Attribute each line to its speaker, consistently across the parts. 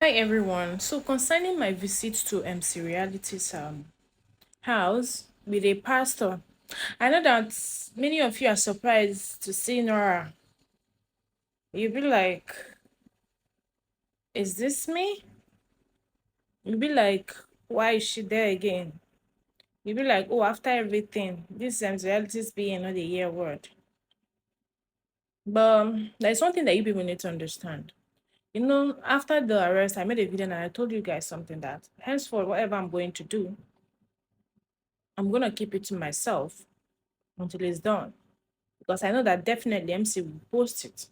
Speaker 1: Hi everyone. So concerning my visit to MC Reality's house with a pastor, I know that many of you are surprised to see Nora. You'll be like, is this me? You'll be like, why is she there again? You'll be like, oh, after everything, this MC Reality's being not a year word. But there's one thing that you people need to understand. After the arrest, I made a video and I told you guys something that henceforth, whatever I'm going to do, I'm gonna keep it to myself until it's done. Because I know that definitely MC will post it.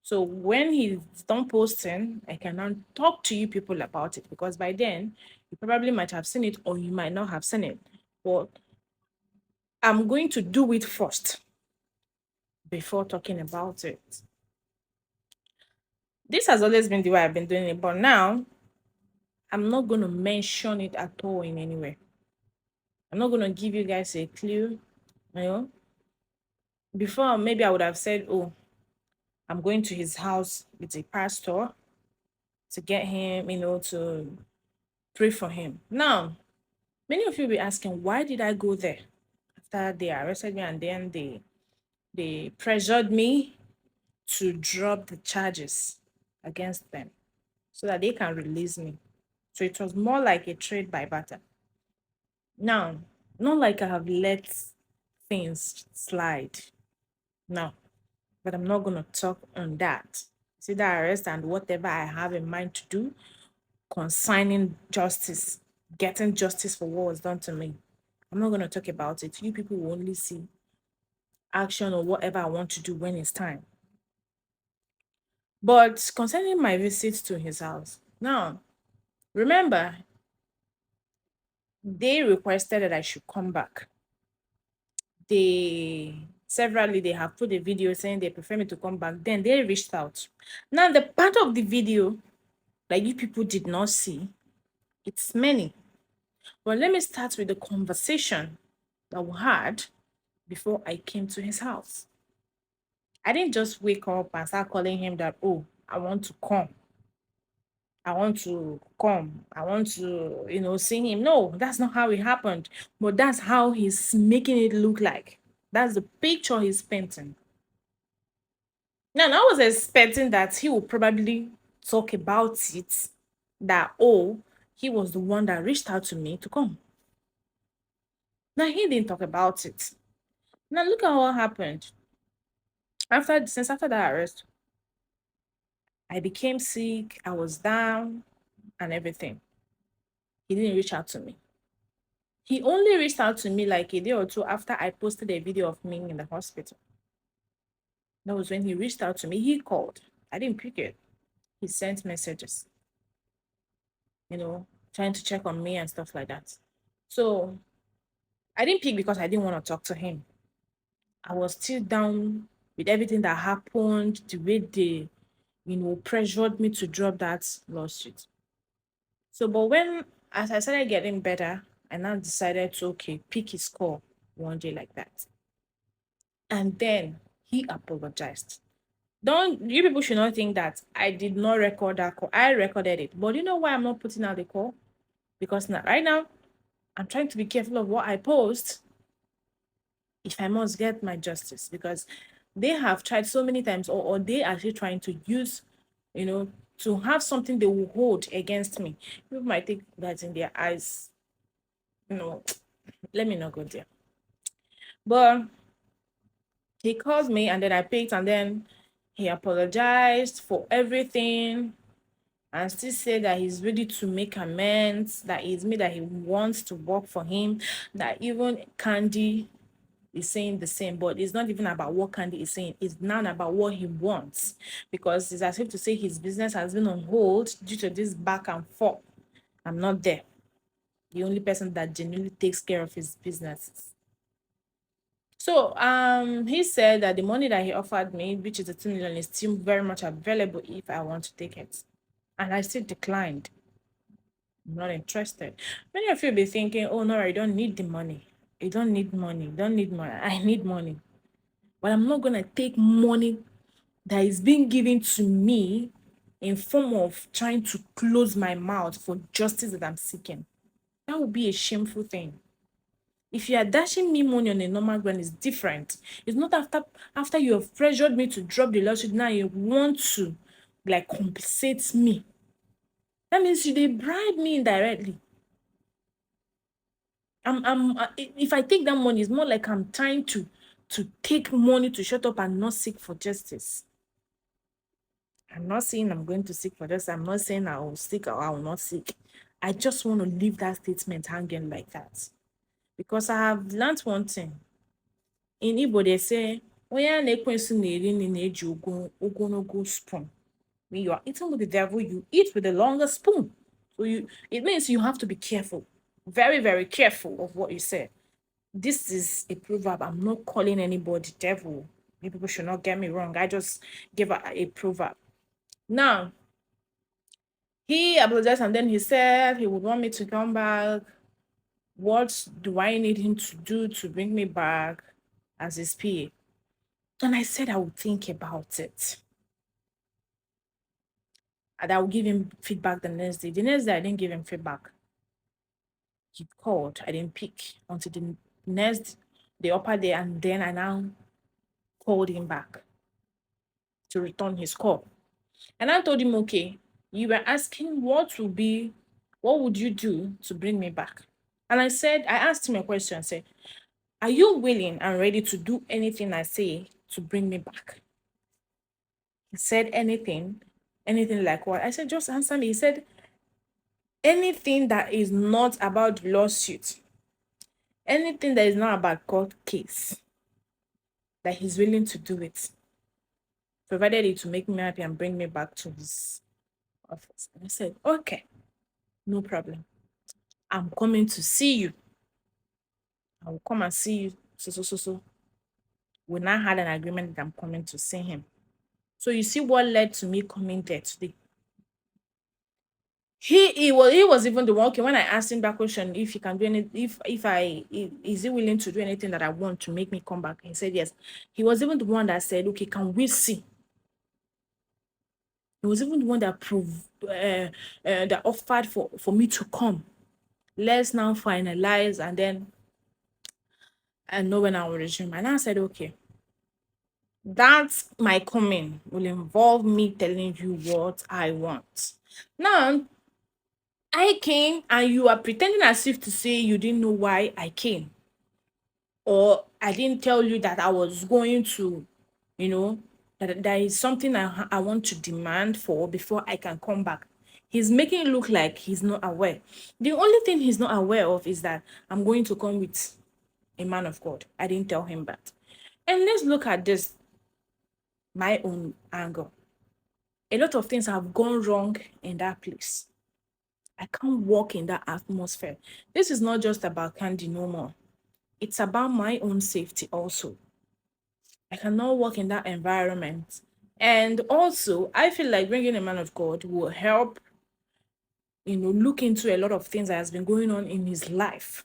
Speaker 1: So when he's done posting, I can now talk to you people about it because by then you probably might have seen it or you might not have seen it. But I'm going to do it first before talking about it. This has always been the way I've been doing it, but now I'm not going to mention it at all in any way. I'm not going to give you guys a clue. You know, before maybe I would have said, oh, I'm going to his house with a pastor to get him, to pray for him. Now, many of you will be asking, why did I go there after they arrested me and then they pressured me to drop the charges against them so that they can release me. So it was more like a trade by barter. Now, not like I have let things slide. No, but I'm not gonna talk on that. See that arrest and whatever I have in mind to do concerning justice, getting justice for what was done to me. I'm not going to talk about it. You people will only see action or whatever I want to do when it's time. But concerning my visit to his house, now remember, they requested that I should come back. They have put a video saying they prefer me to come back. Then they reached out. Now, the part of the video that you people did not see, it's many. But let me start with the conversation that we had before I came to his house. I didn't just wake up and start calling him that, oh, I want to come. I want to come. I want to, see him. No, that's not how it happened. But that's how he's making it look like. That's the picture he's painting. Now, I was expecting that he would probably talk about it, that, oh, he was the one that reached out to me to come. Now, he didn't talk about it. Now, look at what happened. After that arrest, I became sick, I was down and everything. He didn't reach out to me. He only reached out to me like a day or two after I posted a video of me in the hospital. That was when he reached out to me. He called. I didn't pick it. He sent messages, trying to check on me and stuff like that. So I didn't pick because I didn't want to talk to him. I was still down with everything that happened, the way they, pressured me to drop that lawsuit. So, but as I started getting better, I now decided to, okay, pick his call one day like that. And then he apologized. Don't you people should not think that I did not record that call. I recorded it. But you know why I'm not putting out the call? Because now, right now, I'm trying to be careful of what I post if I must get my justice. Because they have tried so many times, or they are actually trying to use, to have something they will hold against me. People might think that in their eyes, let me not go there. But he called me and then I picked and then he apologized for everything and still said that he's ready to make amends, that it's me that he wants to work for him, that even Candy is saying the same, but it's not even about what Candy is saying, it's now about what he wants. Because it's as if to say his business has been on hold due to this back and forth. I'm not there. The only person that genuinely takes care of his businesses. So he said that the money that he offered me, which is the 2 million, is still very much available if I want to take it. And I still declined. I'm not interested. Many of you will be thinking, oh no, I don't need the money. You don't need money. You don't need money. I need money. But I'm not gonna take money that is being given to me in form of trying to close my mouth for justice that I'm seeking. That would be a shameful thing. If you are dashing me money on a normal ground, it's different. It's not after you have pressured me to drop the lawsuit, now you want to like compensate me. That means you they bribe me indirectly. If I take that money, it's more like I'm trying to take money to shut up and not seek for justice. I'm not saying I'm going to seek for justice. I'm not saying I will seek or I will not seek. I just want to leave that statement hanging like that. Because I have learned one thing. In Igbo, they say, onye a na-ekwensu na-eri nri na-eji ogologo spoon. When you are eating with the devil, you eat with the longer spoon. So it means you have to be careful. Very, very careful of what you say. This is a proverb. I'm not calling anybody devil. You people should not get me wrong. I just give a proverb. Now, he apologized and then he said he would want me to come back. What do I need him to do to bring me back as his PA? And I said I would think about it. And I would give him feedback the next day. The next day, I didn't give him feedback. He called. I didn't pick until the upper day, and then I now called him back to return his call. And I told him, okay, you were asking what would you do to bring me back? And I asked him a question, I said, are you willing and ready to do anything I say to bring me back? He said, anything like what? I said, just answer me. He said, anything that is not about lawsuit, anything that is not about court case, that he's willing to do it, provided it to make me happy and bring me back to his office. And I said, okay, no problem. I'm coming to see you. I will come and see you. So. We now had an agreement that I'm coming to see him. So you see what led to me coming there today. He was even the one. Okay, when I asked him that question, if he can do any, is he willing to do anything that I want to make me come back? He said yes. He was even the one that said, okay, can we see? He was even the one that that offered for me to come. Let's now finalize and then know when I will resume. And I said, okay, that's my coming will involve me telling you what I want. Now, I came and you are pretending as if to say you didn't know why I came. Or I didn't tell you that I was going to, that there is something I want to demand for before I can come back. He's making it look like he's not aware. The only thing he's not aware of is that I'm going to come with a man of God. I didn't tell him that. And let's look at this, my own angle. A lot of things have gone wrong in that place. I can't walk in that atmosphere. This is not just about Candy no more. It's about my own safety also. I cannot work in that environment. And also, I feel like bringing a man of God will help, look into a lot of things that has been going on in his life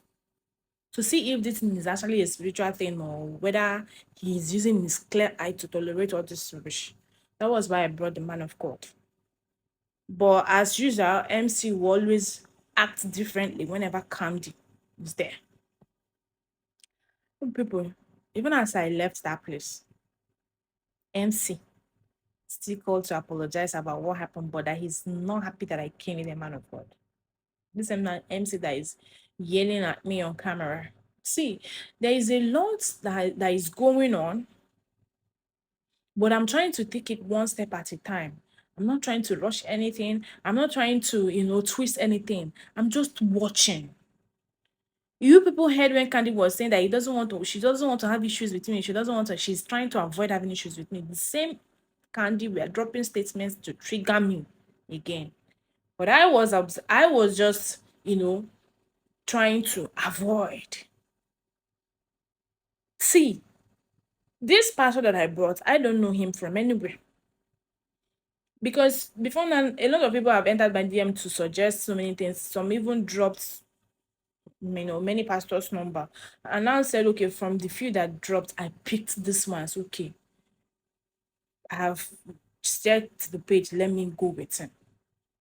Speaker 1: to see if this thing is actually a spiritual thing or whether he's using his clear eye to tolerate all this rubbish. That was why I brought the man of God. But as usual, MC will always act differently whenever Candy is there. People, even as I left that place, MC still called to apologize about what happened, but that he's not happy that I came in a man of God. This MC that is yelling at me on camera. See, there is a lot that is going on, but I'm trying to take it one step at a time. I'm not trying to rush anything. I'm not trying to, twist anything. I'm just watching. You people heard when Candy was saying that she doesn't want to have issues with me. She's trying to avoid having issues with me. The same Candy, we are dropping statements to trigger me again. But I was just, trying to avoid. See, this pastor that I brought, I don't know him from anywhere. Because before now, a lot of people have entered my DM to suggest so many things. Some even dropped, many pastors' number. And now said, okay, from the few that dropped, I picked this one. So, okay, I have set the page, let me go with him.